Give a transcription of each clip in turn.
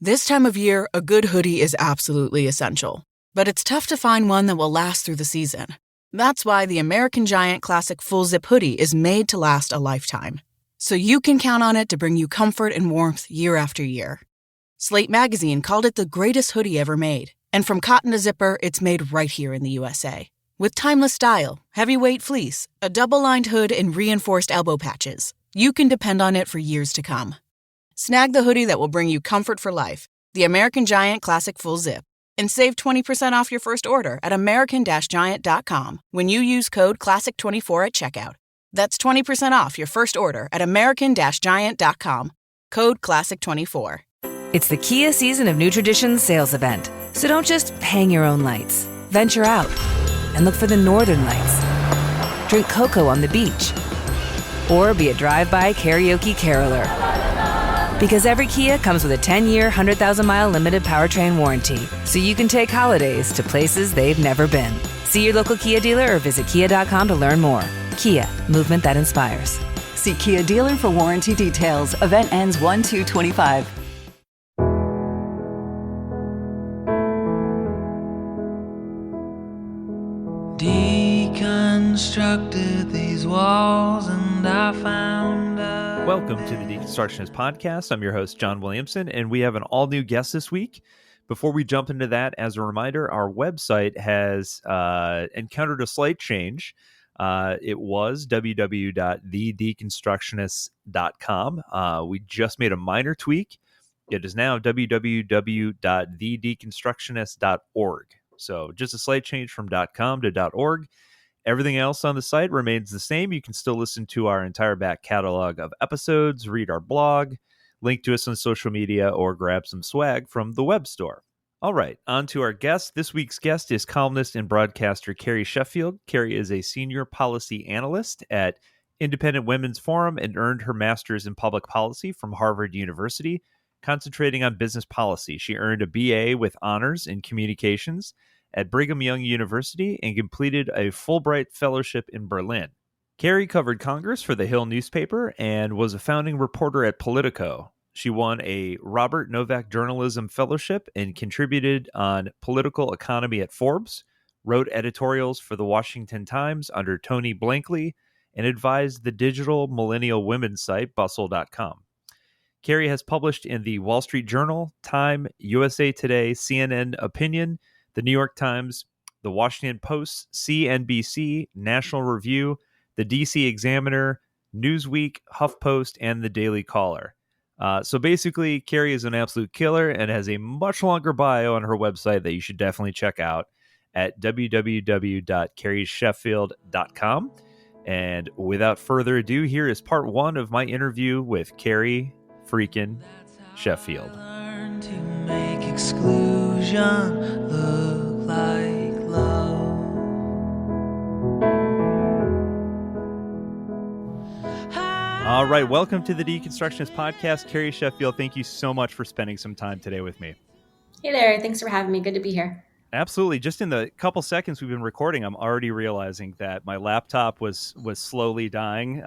This time of year, a good hoodie is absolutely essential. But it's tough to find one that will last through the season. That's why the American Giant Classic Full Zip Hoodie is made to last a lifetime. So you can count on it to bring you comfort and warmth year after year. Slate Magazine called it the greatest hoodie ever made. And from cotton to zipper, it's made right here in the USA. With timeless style, heavyweight fleece, a double-lined hood, and reinforced elbow patches, you can depend on it for years to come. Snag the hoodie that will bring you comfort for life, the American Giant Classic Full Zip, and save 20% off your first order at american-giant.com when you use code CLASSIC24 at checkout. That's 20% off your first order at american-giant.com, code CLASSIC24. It's the Kia Season of New Traditions sales event. So don't just hang your own lights. Venture out and look for the northern lights. Drink cocoa on the beach. Or be a drive-by karaoke caroler. Because every Kia comes with a 10-year, 100,000-mile limited powertrain warranty, so you can take holidays to places they've never been. See your local Kia dealer or visit kia.com to learn more. Kia, movement that inspires. See Kia dealer for warranty details. Event ends 1/2/25. Deconstructed these walls and I found Welcome to the Deconstructionist Podcast. I'm your host, John Williamson, and we have an all-new guest this week. Before we jump into that, as a reminder, our website has encountered a slight change. It was www.thedeconstructionists.com. We just made a minor tweak. It is now www.thedeconstructionist.org. So just a slight change from .com to .org. Everything else on the site remains the same. You can still listen to our entire back catalog of episodes, read our blog, link to us on social media, or grab some swag from the web store. All right, on to our guest. This week's guest is columnist and broadcaster Carrie Sheffield. Carrie is a senior policy analyst at Independent Women's Forum and earned her master's in public policy from Harvard University, concentrating on business policy. She earned a BA with honors in communications at Brigham Young University and completed a Fulbright Fellowship in Berlin. Carrie covered Congress for the Hill newspaper and was a founding reporter at Politico. She won a Robert Novak Journalism Fellowship and contributed on political economy at Forbes, wrote editorials for the Washington Times under Tony Blankley, and advised the digital millennial women's site Bustle.com. Carrie has published in the Wall Street Journal, Time, USA Today, CNN Opinion, the New York Times, the Washington Post, CNBC, National Review, the DC Examiner, Newsweek, HuffPost, and the Daily Caller. So basically, Carrie is an absolute killer and has a much longer bio on her website that you should definitely check out at www.carriesheffield.com. And without further ado, here is part one of my interview with Carrie freaking Sheffield. to make exclusion look like love. All right, welcome to the Deconstructionist Podcast. Carrie Sheffield, thank you so much for spending some time today with me. Hey there, thanks for having me. Good to be here. Absolutely. Just in the couple seconds we've been recording, I'm already realizing that my laptop was slowly dying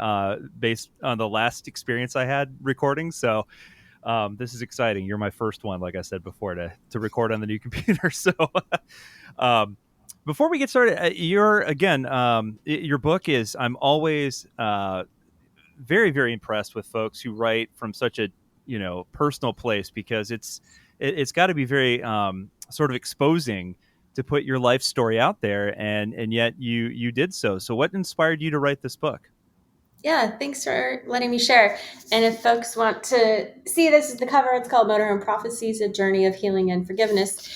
based on the last experience I had recording. So this is exciting. You're my first one, like I said before, to record on the new computer. So before we get started, your book is, I'm always very, very impressed with folks who write from such a, personal place, because it's got to be very sort of exposing to put your life story out there. And yet you did so. So what inspired you to write this book? Yeah, thanks for letting me share. And if folks want to see, this is the cover. It's called Motorhome Prophesies, A Journey of Healing and Forgiveness.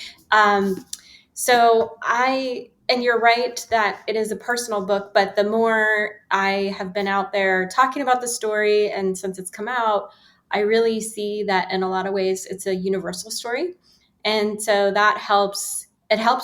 And you're right that it is a personal book, but the more I have been out there talking about the story, and since it's come out, I really see that in a lot of ways, it's a universal story. And so it helps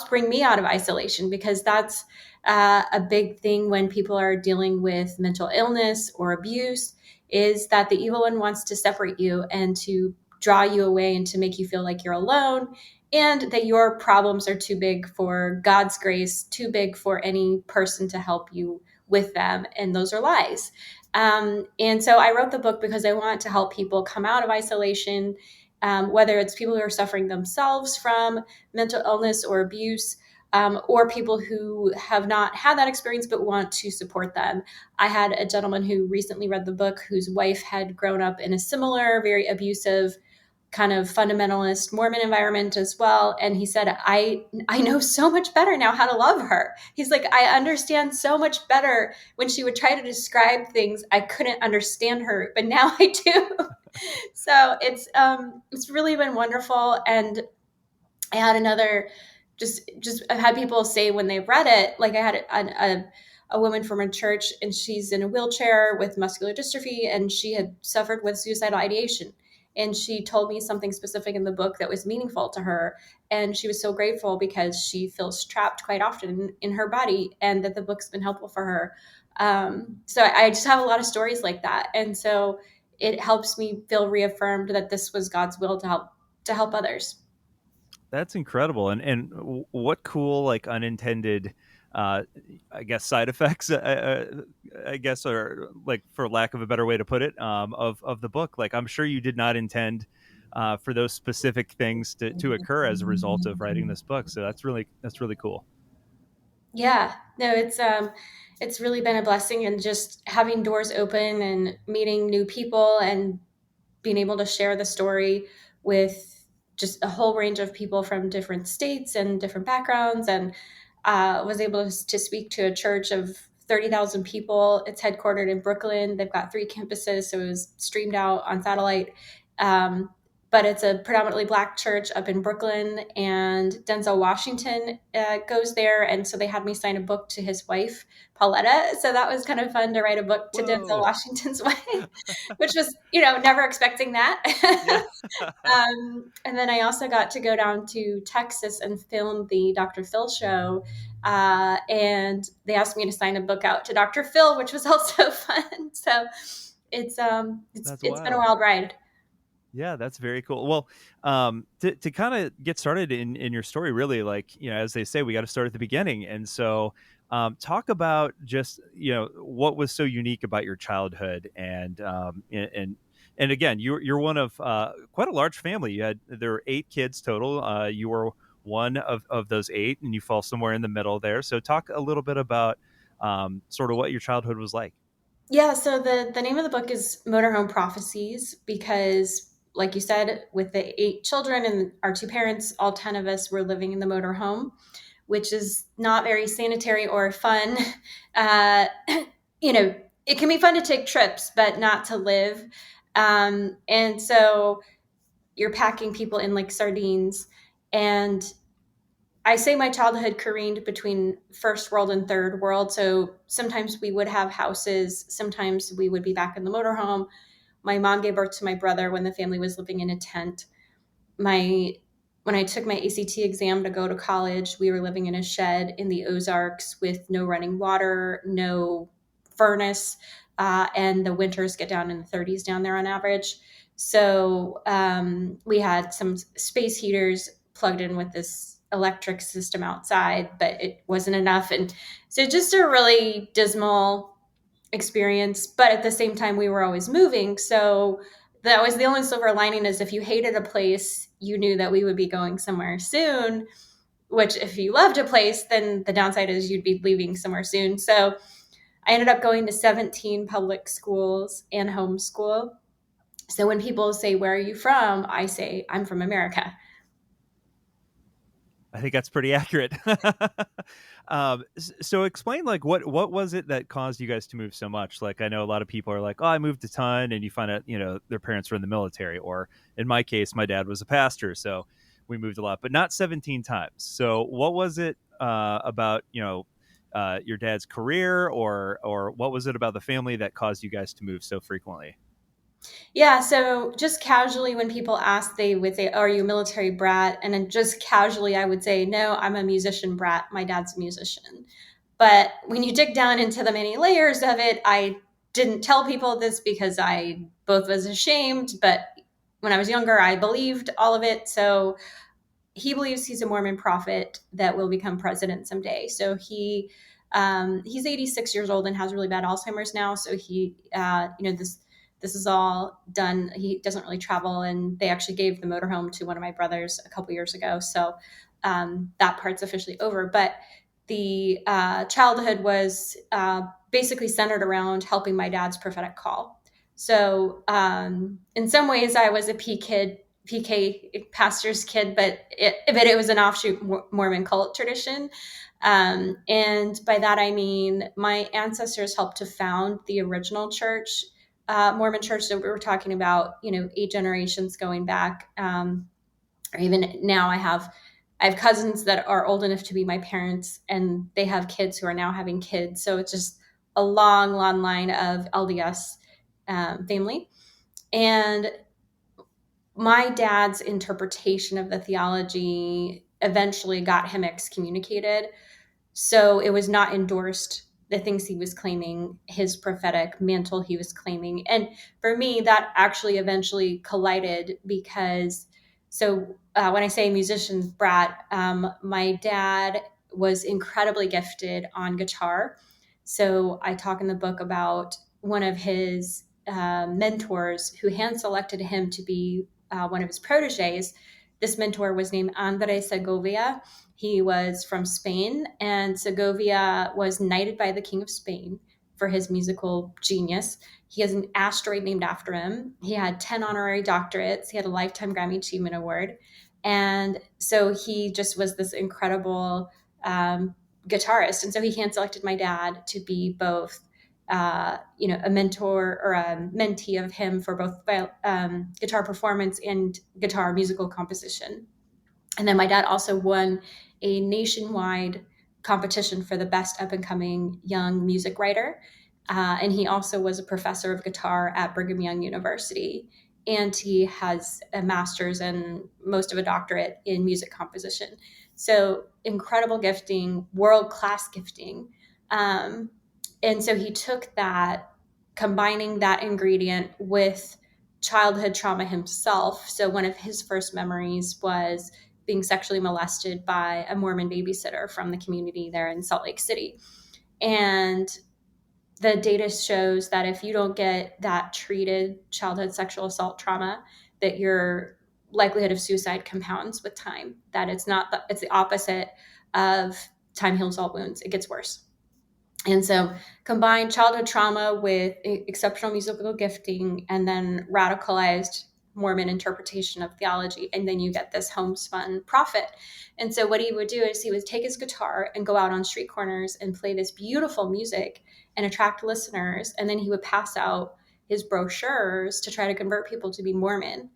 bring me out of isolation, because that's a big thing when people are dealing with mental illness or abuse, is that the evil one wants to separate you and to draw you away and to make you feel like you're alone, and that your problems are too big for God's grace, too big for any person to help you with them. And those are lies. And so I wrote the book because I want to help people come out of isolation whether it's people who are suffering themselves from mental illness or abuse, or people who have not had that experience but want to support them. I had a gentleman who recently read the book whose wife had grown up in a similar, very abusive kind of fundamentalist Mormon environment as well. And he said, I know so much better now how to love her. He's like, I understand so much better. When she would try to describe things, I couldn't understand her, but now I do. So it's really been wonderful. And I had another, I've had people say when they've read it, like I had a woman from a church, and she's in a wheelchair with muscular dystrophy, and she had suffered with suicidal ideation. And she told me something specific in the book that was meaningful to her. And she was so grateful because she feels trapped quite often in her body, and that the book's been helpful for her. So I just have a lot of stories like that. And so it helps me feel reaffirmed that this was God's will to help others. That's incredible. And what cool, like, unintended, I guess, side effects, I guess, or, like, for lack of a better way to put it, of the book. Like, I'm sure you did not intend for those specific things to occur as a result of writing this book. So that's really cool. Yeah, no, it's really been a blessing, and just having doors open and meeting new people and being able to share the story with just a whole range of people from different states and different backgrounds. And was able to speak to a church of 30,000 people. It's headquartered in Brooklyn. They've got 3 campuses, so it was streamed out on satellite. But it's a predominantly Black church up in Brooklyn, and Denzel Washington goes there. And so they had me sign a book to his wife, Pauletta. So that was kind of fun to write a book to Denzel Washington's wife, which was, never expecting that. And then I also got to go down to Texas and film the Dr. Phil show. And they asked me to sign a book out to Dr. Phil, which was also fun. So it's been a wild ride. Yeah, that's very cool. Well, to kind of get started in your story, really, like, as they say, we got to start at the beginning. And so talk about just, what was so unique about your childhood. And again, you're one of quite a large family. There were 8 kids total. You were one of those 8, and you fall somewhere in the middle there. So talk a little bit about sort of what your childhood was like. Yeah, so the name of the book is Motorhome Prophecies because, like you said, with the 8 children and our 2 parents, all 10 of us were living in the motorhome, which is not very sanitary or fun. It can be fun to take trips, but not to live. And so you're packing people in like sardines. And I say my childhood careened between first world and third world. So sometimes we would have houses. Sometimes we would be back in the motorhome. My mom gave birth to my brother when the family was living in a tent. When I took my ACT exam to go to college, we were living in a shed in the Ozarks with no running water, no furnace, and the winters get down in the 30s down there on average. So we had some space heaters plugged in with this electric system outside, but it wasn't enough. And so just a really dismal experience. But at the same time, we were always moving. So that was the only silver lining, is if you hated a place, you knew that we would be going somewhere soon, which if you loved a place, then the downside is you'd be leaving somewhere soon. So I ended up going to 17 public schools and homeschool. So when people say, "Where are you from?" I say, "I'm from America." I think that's pretty accurate. So explain, like, what was it that caused you guys to move so much? Like, I know a lot of people are like, "Oh, I moved a ton," and you find out, their parents were in the military, or in my case, my dad was a pastor, so we moved a lot, but not 17 times. So what was it about, your dad's career, or what was it about the family that caused you guys to move so frequently? Yeah, so just casually when people ask, they would say, "Oh, are you a military brat?" And then just casually I would say, "No, I'm a musician brat. My dad's a musician." But when you dig down into the many layers of it, I didn't tell people this because I both was ashamed, but when I was younger, I believed all of it. So he believes he's a Mormon prophet that will become president someday. So he's 86 years old and has really bad Alzheimer's now. So he, This is all done. He doesn't really travel, and they actually gave the motorhome to one of my brothers a couple years ago. So that part's officially over. But the childhood was basically centered around helping my dad's prophetic call. So in some ways, I was a PK pastor's kid, but it was an offshoot Mormon cult tradition. And by that, I mean, my ancestors helped to found the original church, Mormon church that we were talking about, 8 generations going back. Or even now I have cousins that are old enough to be my parents, and they have kids who are now having kids. So it's just a long, long line of LDS family. And my dad's interpretation of the theology eventually got him excommunicated. So it was not endorsed, the things he was claiming, his prophetic mantle he was claiming. And for me, that actually eventually collided because, when I say musician brat, my dad was incredibly gifted on guitar. So I talk in the book about one of his mentors who hand selected him to be one of his proteges. This mentor was named Andre Segovia. He was from Spain, and Segovia was knighted by the King of Spain for his musical genius. He has an asteroid named after him. He had 10 honorary doctorates. He had a Lifetime Grammy Achievement Award. And so he just was this incredible guitarist. And so he hand selected my dad to be both a mentor or a mentee of him for both guitar performance and guitar musical composition. And then my dad also won a nationwide competition for the best up-and-coming young music writer. And he also was a professor of guitar at Brigham Young University. And he has a master's and most of a doctorate in music composition. So incredible gifting, world-class gifting. And so he took that, combining that ingredient with childhood trauma himself. So one of his first memories was being sexually molested by a Mormon babysitter from the community there in Salt Lake City. And the data shows that if you don't get that treated childhood sexual assault trauma, that your likelihood of suicide compounds with time, that it's the opposite of time heals all wounds. It gets worse. And so combine childhood trauma with exceptional musical gifting and then radicalized Mormon interpretation of theology. And then you get this homespun prophet. And so what he would do is he would take his guitar and go out on street corners and play this beautiful music and attract listeners. And then he would pass out his brochures to try to convert people to be Mormon.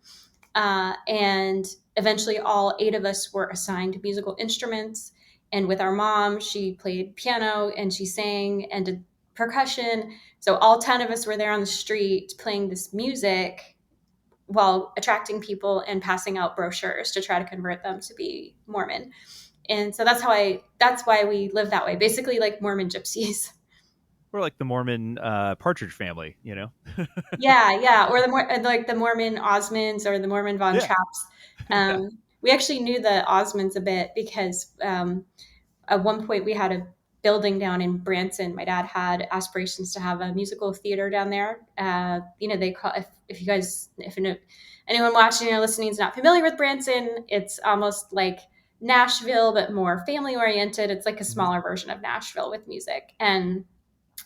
And eventually all 8 of us were assigned musical instruments. And with our mom, she played piano and she sang and did percussion. So all 10 of us were there on the street playing this music while attracting people and passing out brochures to try to convert them to be Mormon. And so that's why we live that way, basically like Mormon gypsies. Or like the Mormon Partridge Family, Yeah. Or the Mormon Osmonds or the Mormon Von Trapps. We actually knew the Osmonds a bit because at one point we had a building down in Branson. My dad had aspirations to have a musical theater down there. They call, if anyone watching or listening is not familiar with Branson, it's almost like Nashville, but more family oriented. It's like a smaller version of Nashville with music. And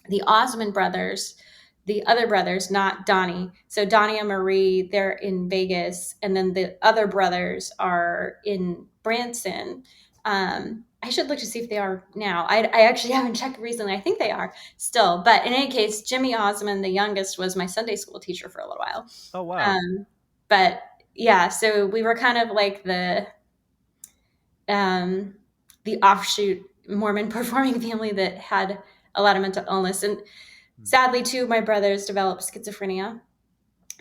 the Osmond brothers, the other brothers, not Donnie. So Donnie and Marie, they're in Vegas. And then the other brothers are in Branson. I should look to see if they are now. I actually haven't checked recently. I think they are still. But in any case, Jimmy Osmond, the youngest, was my Sunday school teacher for a little while. Oh, wow. But yeah, so we were kind of like the offshoot Mormon performing family that had a lot of mental illness. And sadly, 2 of my brothers developed schizophrenia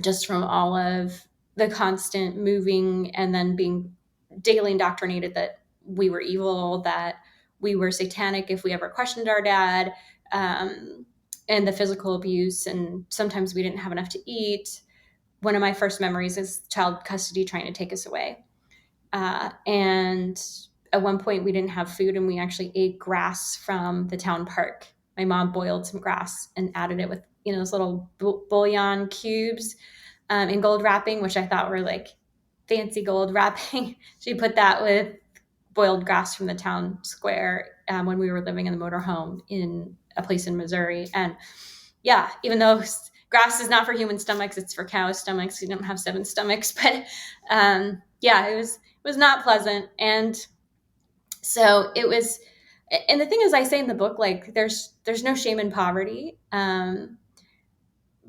just from all of the constant moving and then being daily indoctrinated that we were evil, that we were satanic if we ever questioned our dad, and the physical abuse. And sometimes we didn't have enough to eat. One of my first memories is child custody trying to take us away. And at one point we didn't have food and we actually ate grass from the town park. My mom boiled some grass and added it with, those little bouillon cubes in gold wrapping, which I thought were like fancy gold wrapping. She put that with boiled grass from the town square when we were living in the motorhome in a place in Missouri. And yeah, even though grass is not for human stomachs, it's for cow stomachs. We don't have 7 stomachs, but yeah, it was not pleasant. And so it was, and the thing is, I say in the book, like there's no shame in poverty.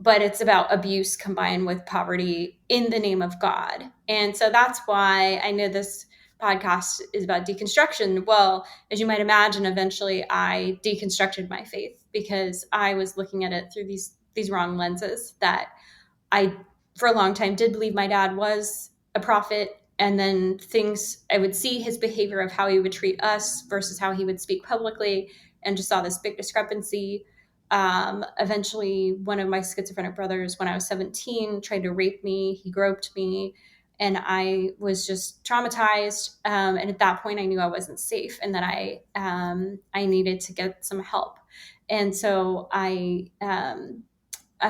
But it's about abuse combined with poverty in the name of God. And so that's why I know this podcast is about deconstruction. Well, as you might imagine, eventually I deconstructed my faith because I was looking at it through these wrong lenses that I, for a long time, did believe my dad was a prophet. And then I would see his behavior of how he would treat us versus how he would speak publicly, and just saw this big discrepancy. Eventually, one of my schizophrenic brothers, when I was 17, tried to rape me. He groped me, and I was just traumatized. And at that point, I knew I wasn't safe, and that I needed to get some help. And so I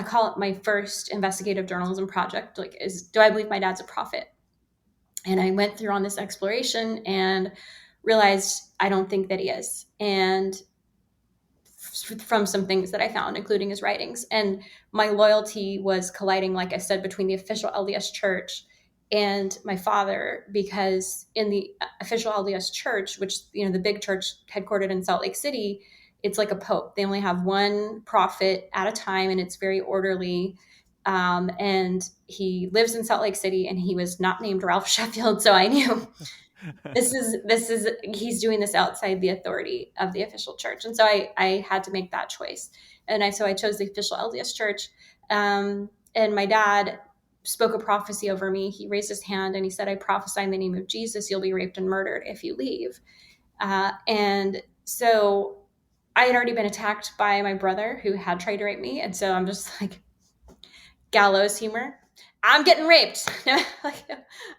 call it my first investigative journalism project. Like, do I believe my dad's a prophet? And I went through on this exploration and realized I don't think that he is. And from some things that I found, including his writings. And my loyalty was colliding, like I said, between the official LDS church and my father, because in the official LDS church, which, the big church headquartered in Salt Lake City, it's like a pope. They only have one prophet at a time, and it's very orderly. And he lives in Salt Lake City, and he was not named Ralph Sheffield. So I knew he's doing this outside the authority of the official church. And so I had to make that choice. And so I chose the official LDS church. And my dad spoke a prophecy over me. He raised his hand and he said, I prophesy in the name of Jesus, you'll be raped and murdered if you leave. And so I had already been attacked by my brother who had tried to rape me. And so I'm just like, gallows humor. I'm getting raped. Like,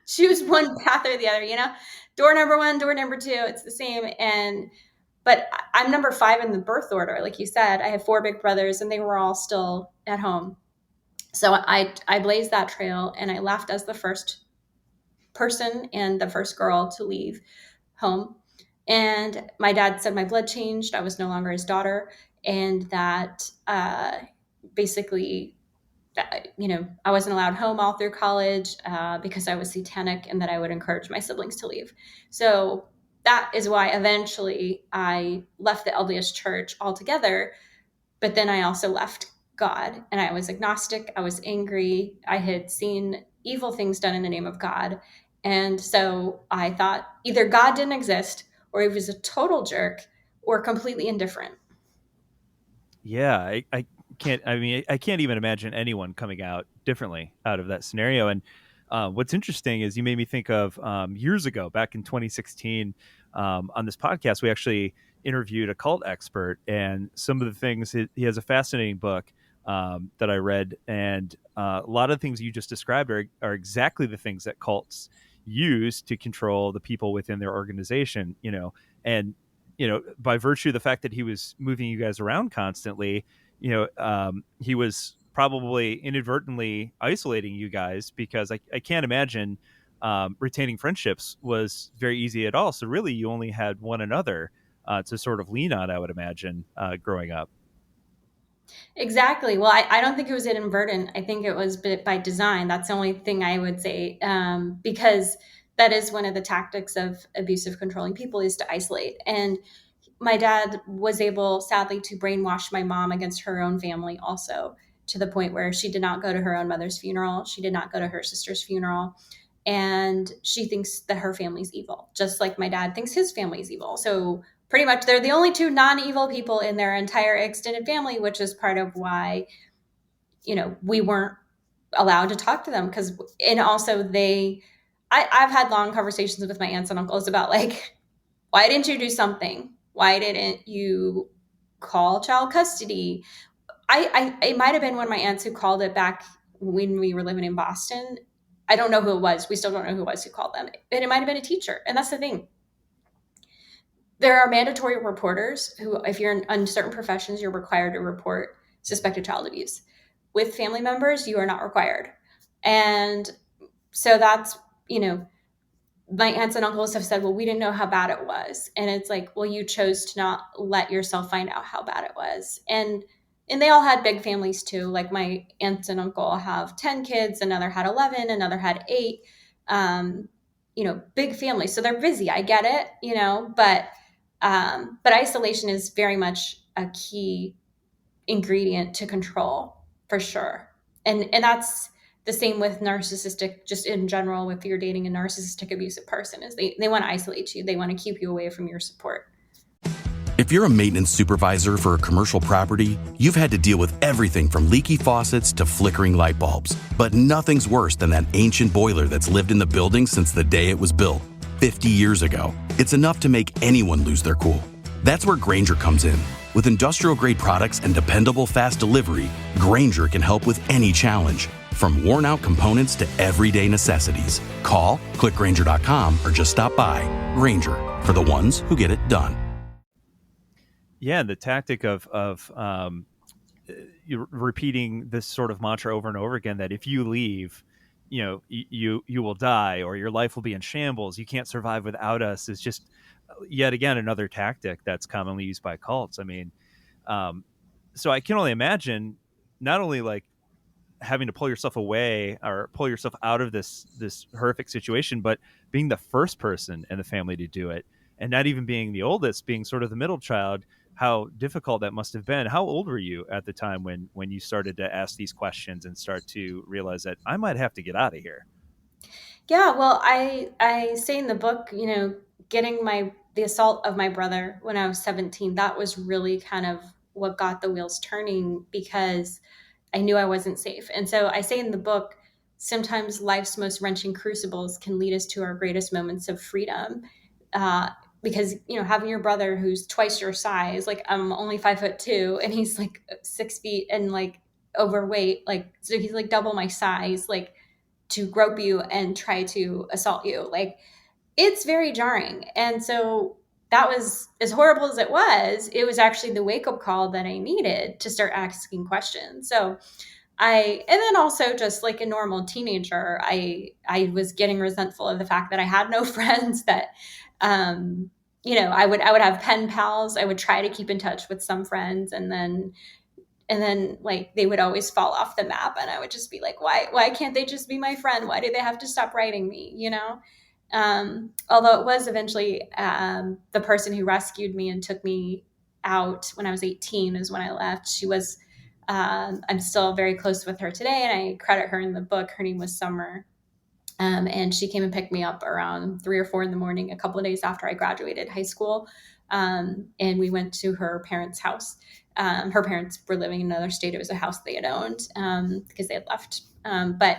choose one path or the other, door number 1, door number 2, it's the same. But I'm number 5 in the birth order. Like you said, I have 4 big brothers and they were all still at home. So I blazed that trail, and I left as the first person and the first girl to leave home. And my dad said my blood changed. I was no longer his daughter. And that basically, I wasn't allowed home all through college because I was satanic, and that I would encourage my siblings to leave. So that is why eventually I left the LDS church altogether. But then I also left God, and I was agnostic. I was angry. I had seen evil things done in the name of God. And so I thought either God didn't exist, or he was a total jerk, or completely indifferent. Yeah, I can't even imagine anyone coming out differently out of that scenario. And what's interesting is you made me think of years ago, back in 2016, on this podcast, we actually interviewed a cult expert, and some of the things, he has a fascinating book that I read, and a lot of things you just described are exactly the things that cults use to control the people within their organization, and by virtue of the fact that he was moving you guys around constantly, he was probably inadvertently isolating you guys, because I can't imagine retaining friendships was very easy at all. So really, you only had one another to sort of lean on, I would imagine, growing up. Exactly. Well, I don't think it was inadvertent. I think it was by design. That's the only thing I would say, because that is one of the tactics of abusive, controlling people, is to isolate. And my dad was able, sadly, to brainwash my mom against her own family also, to the point where she did not go to her own mother's funeral. She did not go to her sister's funeral. And she thinks that her family's evil, just like my dad thinks his family's evil. So pretty much they're the only 2 non-evil people in their entire extended family, which is part of why, we weren't allowed to talk to them. And also I've had long conversations with my aunts and uncles about, like, why didn't you do something? Why didn't you call child custody? It might have been one of my aunts who called it back when we were living in Boston. I don't know who it was. We still don't know who it was who called them. And it might have been a teacher. And that's the thing. There are mandatory reporters who, if you're in certain professions, you're required to report suspected child abuse. With family members, you are not required. And so that's, my aunts and uncles have said, well, we didn't know how bad it was. And it's like, well, you chose to not let yourself find out how bad it was. And they all had big families too. Like my aunts and uncle have 10 kids, another had 11, another had 8, big families. So they're busy. I get it, but isolation is very much a key ingredient to control for sure. And that's the same with narcissistic, just in general, if you're dating a narcissistic abusive person, is they want to isolate you. They want to keep you away from your support. If you're a maintenance supervisor for a commercial property, you've had to deal with everything from leaky faucets to flickering light bulbs. But nothing's worse than that ancient boiler that's lived in the building since the day it was built, 50 years ago. It's enough to make anyone lose their cool. That's where Grainger comes in. With industrial-grade products and dependable fast delivery, Grainger can help with any challenge, from worn-out components to everyday necessities. Call, click Grainger.com, or just stop by. Grainger, for the ones who get it done. Yeah, the tactic of you're repeating this sort of mantra over and over again, that if you leave, you will die, or your life will be in shambles. You can't survive without us, is just yet again another tactic that's commonly used by cults. I mean, so I can only imagine not only like having to pull yourself away or pull yourself out of this horrific situation, but being the first person in the family to do it, and not even being the oldest, being sort of the middle child. How difficult that must have been. How old were you at the time when you started to ask these questions and start to realize that I might have to get out of here? Yeah, well, I say in the book, getting the assault of my brother when I was 17, that was really kind of what got the wheels turning, because I knew I wasn't safe. And so I say in the book, sometimes life's most wrenching crucibles can lead us to our greatest moments of freedom. Because, having your brother who's twice your size, like I'm only 5'2", and he's like 6 feet and like overweight, like, so he's like double my size, like to grope you and try to assault you. Like, it's very jarring. And so that was, as horrible as it was actually the wake up call that I needed to start asking questions. So and then also just like a normal teenager, I was getting resentful of the fact that I had no friends, that, I would have pen pals. I would try to keep in touch with some friends, and then like they would always fall off the map, and I would just be like, why can't they just be my friend? Why do they have to stop writing me? Although it was eventually, the person who rescued me and took me out when I was 18 is when I left. She was, I'm still very close with her today, and I credit her in the book. Her name was Summer. And she came and picked me up around 3 or 4 in the morning, a couple of days after I graduated high school. And we went to her parents' house. Her parents were living in another state. It was a house they had owned, because they had left. But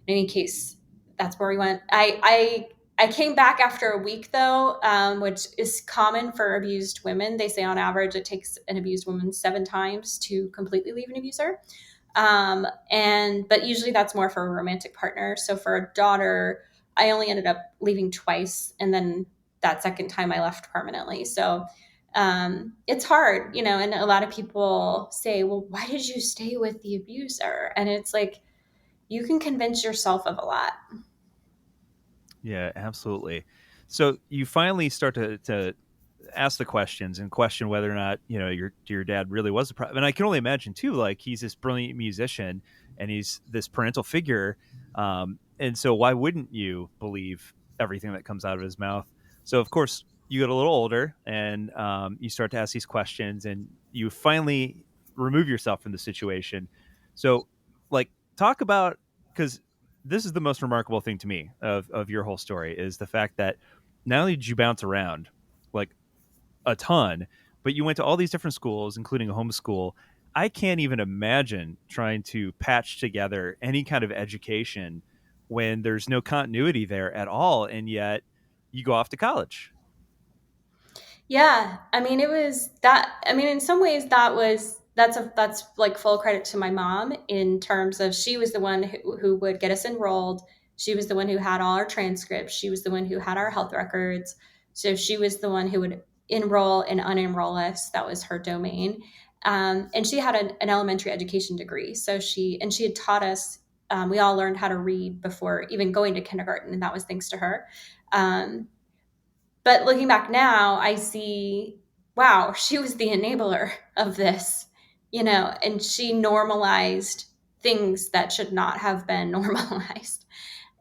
in any case, that's where we went. I came back after a week though, which is common for abused women. They say on average, it takes an abused woman 7 times to completely leave an abuser. But usually that's more for a romantic partner. So for a daughter, I only ended up leaving twice. And then that second time I left permanently. So, it's hard, and a lot of people say, well, why did you stay with the abuser? And it's like, you can convince yourself of a lot. Yeah, absolutely. So you finally start to ask the questions and question whether or not, your dad really was a problem. And I can only imagine too, like, he's this brilliant musician and he's this parental figure. And so why wouldn't you believe everything that comes out of his mouth? So of course you get a little older and you start to ask these questions and you finally remove yourself from the situation. So like, talk about, because this is the most remarkable thing to me of your whole story, is the fact that not only did you bounce around like a ton, but you went to all these different schools, including a homeschool. I can't even imagine trying to patch together any kind of education when there's no continuity there at all. And yet you go off to college. Yeah. I mean, it was that, in some ways that's like full credit to my mom, in terms of she was the one who would get us enrolled. She was the one who had all our transcripts. She was the one who had our health records. So she was the one who would enroll and unenroll us. That was her domain. And she had an elementary education degree. So she had taught us, we all learned how to read before even going to kindergarten. And that was thanks to her. But looking back now, I see, wow, she was the enabler of this, and she normalized things that should not have been normalized.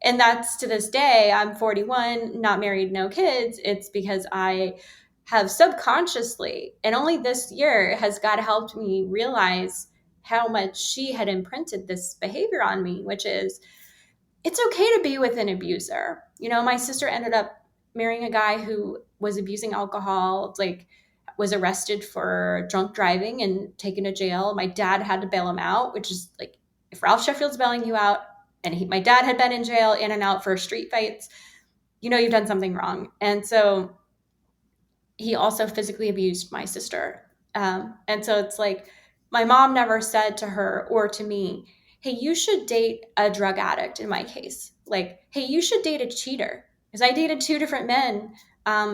And that's, to this day, I'm 41, not married, no kids. It's because I have subconsciously, and only this year has God helped me realize how much she had imprinted this behavior on me, which is, it's okay to be with an abuser. My sister ended up marrying a guy who was abusing alcohol, was arrested for drunk driving and taken to jail. My dad had to bail him out, which is like, if Ralph Sheffield's bailing you out, and my dad had been in jail in and out for street fights, you've done something wrong. And so he also physically abused my sister. And so it's like, my mom never said to her or to me, hey, you should date a drug addict in my case. Like, hey, you should date a cheater. Because I dated two different men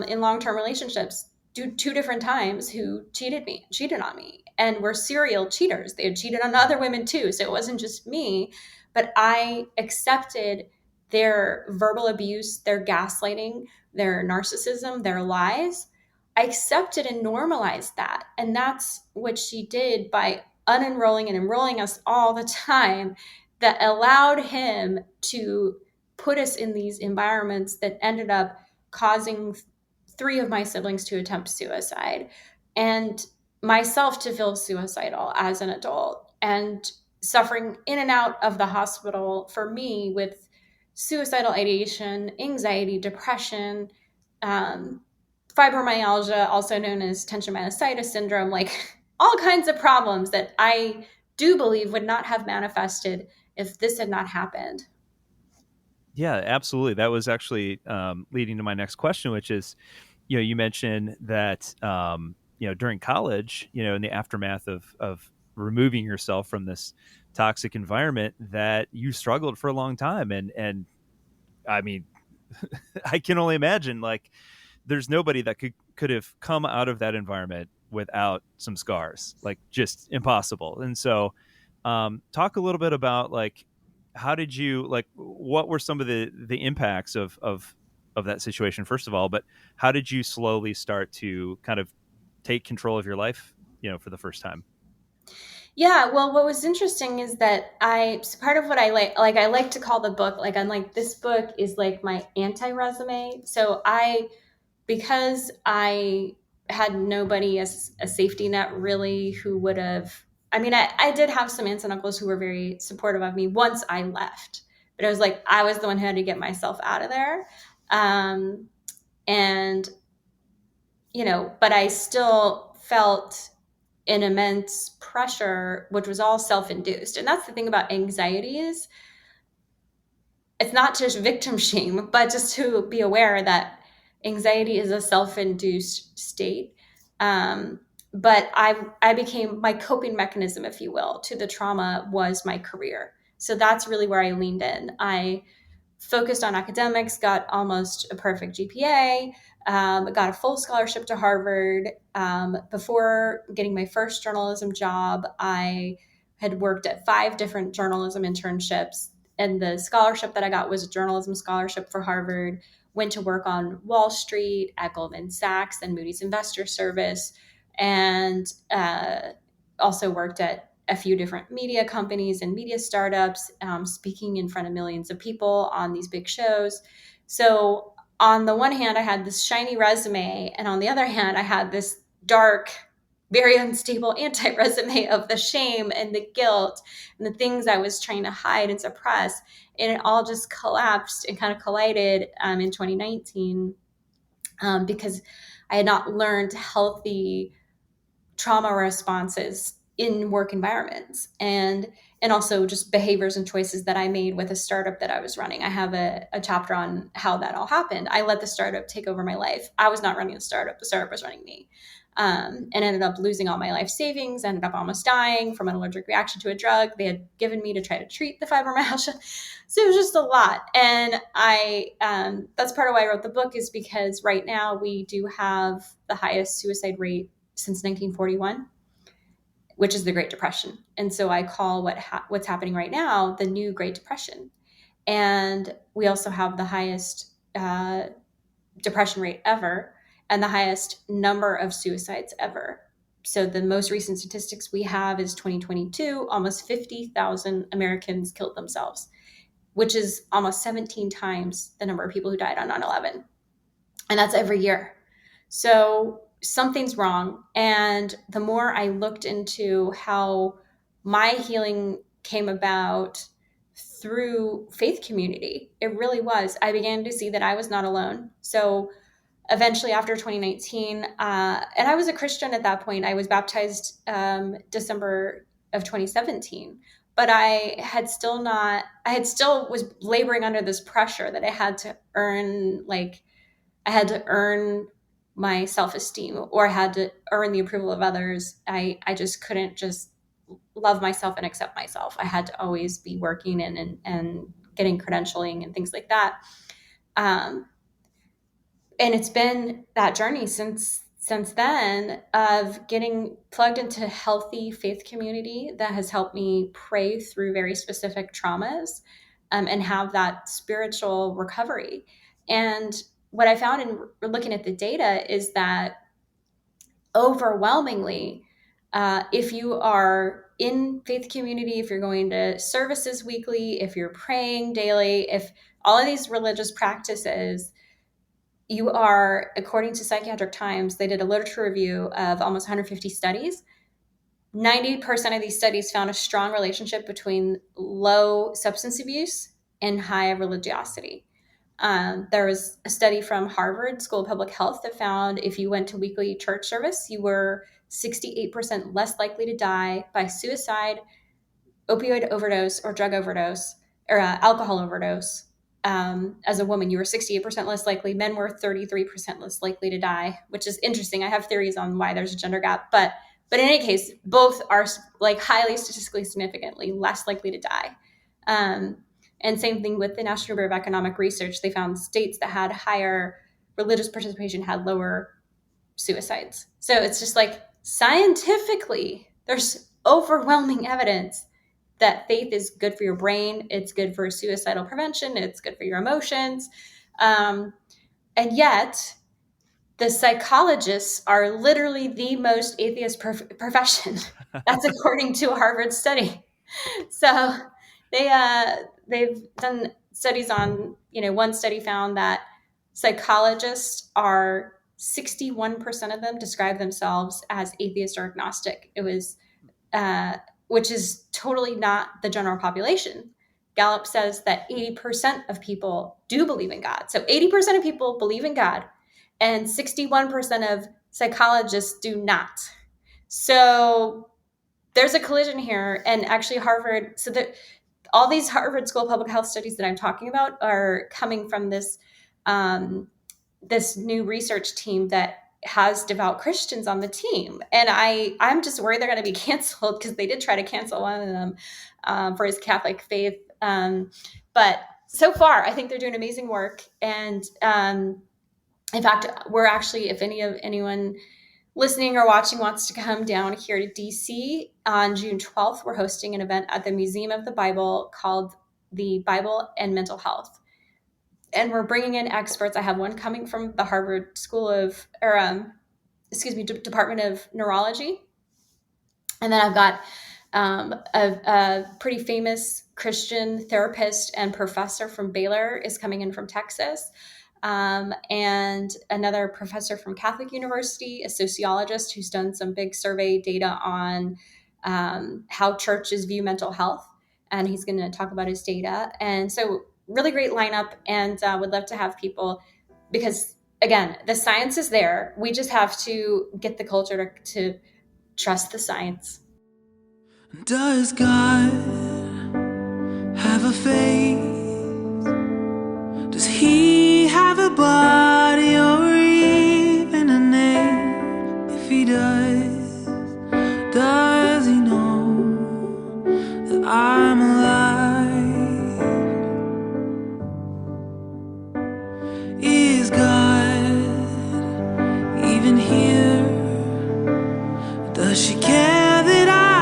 in long-term relationships, two different times, who cheated on me. And were serial cheaters. They had cheated on other women too. So it wasn't just me. But I accepted their verbal abuse, their gaslighting, their narcissism, their lies. I accepted and normalized that. And that's what she did by unenrolling and enrolling us all the time, that allowed him to put us in these environments that ended up causing 3 of my siblings to attempt suicide, and myself to feel suicidal as an adult, and suffering in and out of the hospital for me with suicidal ideation, anxiety, depression, fibromyalgia, also known as tension myositis syndrome, like all kinds of problems that I do believe would not have manifested if this had not happened. Yeah, absolutely. That was actually leading to my next question, which is, you mentioned that, during college, in the aftermath of removing yourself from this toxic environment, that you struggled for a long time. And I mean, I can only imagine, like, there's nobody that could have come out of that environment without some scars, like, just impossible. And so talk a little bit about, like, how did you, like, what were some of the impacts of that situation, first of all, but how did you slowly start to kind of take control of your life, for the first time? Yeah, well, what was interesting is that so part of what I like to call the book, like, I'm like, this book is like my anti-resume. So because I had nobody as a safety net, really, who would have, I did have some aunts and uncles who were very supportive of me once I left, but it was like, I was the one who had to get myself out of there. And, but I still felt an immense pressure, which was all self-induced. And that's the thing about anxiety, is it's not just victim shame, but just to be aware that anxiety is a self-induced state. But I became, my coping mechanism, if you will, to the trauma was my career. So that's really where I leaned in. I focused on academics, got almost a perfect GPA, got a full scholarship to Harvard. Before getting my first journalism job, I had worked at 5 different journalism internships. And the scholarship that I got was a journalism scholarship for Harvard. Went to work on Wall Street at Goldman Sachs and Moody's Investor Service, and also worked at a few different media companies and media startups, speaking in front of millions of people on these big shows. So on the one hand, I had this shiny resume, and on the other hand, I had this dark, very unstable anti-resume of the shame and the guilt and the things I was trying to hide and suppress. And it all just collapsed and kind of collided in 2019 because I had not learned healthy trauma responses in work environments, and also just behaviors and choices that I made with a startup that I was running. I have a chapter on how that all happened. I let the startup take over my life. I was not running the startup was running me. And ended up losing all my life savings, ended up almost dying from an allergic reaction to a drug they had given me to try to treat the fibromyalgia. So it was just a lot. And that's part of why I wrote the book, is because right now we do have the highest suicide rate since 1941. which is the Great Depression. And so I call what's happening right now the new Great Depression. And we also have the highest depression rate ever and the highest number of suicides ever. So the most recent statistics we have is 2022, almost 50,000 Americans killed themselves, which is almost 17 times the number of people who died on 9/11. And that's every year. So something's wrong. And the more I looked into how my healing came about through faith community, it really was, I began to see that I was not alone. So eventually after 2019, and I was a Christian at that point, I was baptized December of 2017, but I still was laboring under this pressure that I had to earn my self-esteem, or I had to earn the approval of others. I just couldn't just love myself and accept myself. I had to always be working and getting credentialing and things like that. And it's been that journey since then of getting plugged into healthy faith community that has helped me pray through very specific traumas and have that spiritual recovery. And what I found in looking at the data is that overwhelmingly, if you are in faith community, if you're going to services weekly, if you're praying daily, if all of these religious practices, you are, according to Psychiatric Times, they did a literature review of almost 150 studies. 90% of these studies found a strong relationship between low substance abuse and high religiosity. There was a study from Harvard School of Public Health that found if you went to weekly church service, you were 68% less likely to die by suicide, opioid overdose, or drug overdose, or alcohol overdose. As a woman, you were 68% less likely. Men were 33% less likely to die, which is interesting. I have theories on why there's a gender gap, but in any case, both are highly statistically significantly less likely to die. And same thing with the National Bureau of Economic Research. They found states that had higher religious participation had lower suicides. So it's just scientifically, there's overwhelming evidence that faith is good for your brain. It's good for suicidal prevention. It's good for your emotions. And yet the psychologists are literally the most atheist profession. That's according to a Harvard study. So they've done studies on, one study found that psychologists are 61% of them describe themselves as atheist or agnostic. It was, which is totally not the general population. Gallup says that 80% of people do believe in God. So 80% of people believe in God, and 61% of psychologists do not. So there's a collision here. And actually Harvard, so that all these Harvard School of Public Health studies that I'm talking about are coming from this new research team that has devout Christians on the team. And I'm just worried they're going to be canceled, because they did try to cancel one of them for his Catholic faith. But so far, I think they're doing amazing work. And in fact, we're actually, if anyone listening or watching wants to come down here to DC on June 12th, we're hosting an event at the Museum of the Bible called The Bible and Mental Health. And we're bringing in experts. I have one coming from the Harvard Department of Neurology. And then I've got a pretty famous Christian therapist and professor from Baylor is coming in from Texas. And another professor from Catholic University, a sociologist who's done some big survey data on how churches view mental health. And he's going to talk about his data. And so really great lineup, and would love to have people, because again, the science is there. We just have to get the culture to trust the science. Does God have a face? Does he have a body or even a name? If he does he know that I'm alive? Is God even here? Does she care that I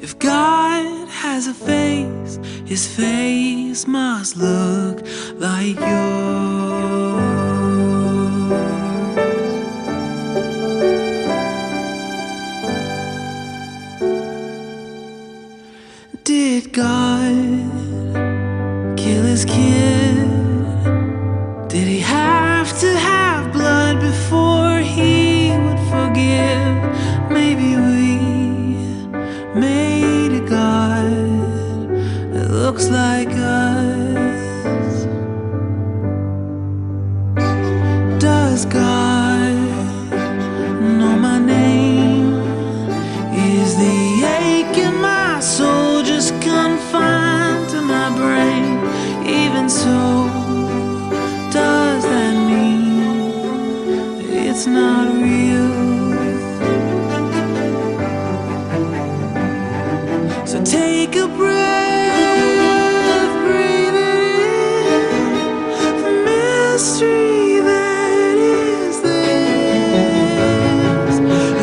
If God has a face, his face must look like yours. Did God kill his kid? Did he have to have blood before he would forgive? Maybe we made a God that looks like us. Does God know my name? Is the ache in my soul just confined to my brain? Even so, does that mean it's not real? So take a breath, breathe it in, the mystery that is this,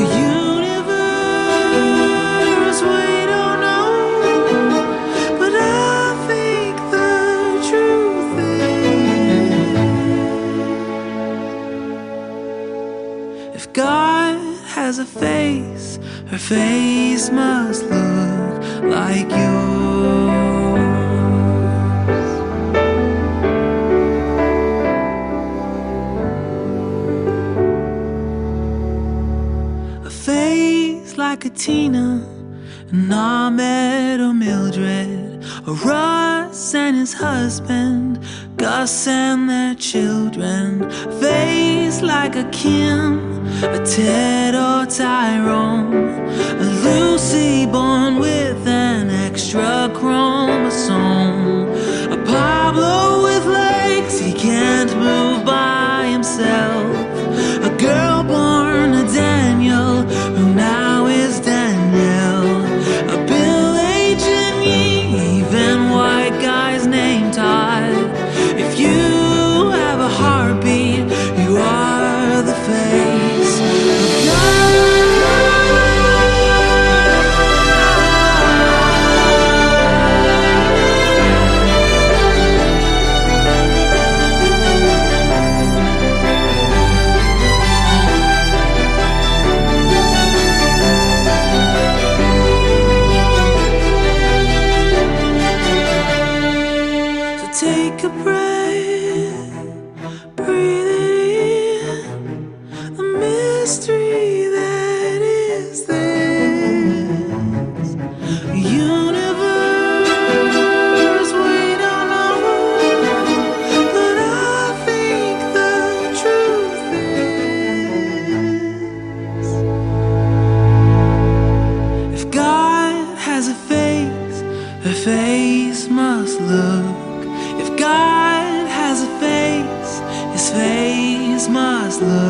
a universe we don't know, but I think the truth is, if God has a face, her face must look like yours. A face like a Tina, an Ahmed or Mildred, a Russ and his husband, Gus and their children. A face like a Kim, a Ted or Tyrone, a Lucy born with an extra chromosome, a Pablo with legs he can't move by himself, a girl born a Daniel who now is Danielle, a Bill H. and even white guy's name Todd. If you have a heartbeat, you are the face of God. So take a breath, breathe it in, the mystery that is this, a universe we don't know, but I think the truth is, if God has a face, her face must look. If God has a face, his face must look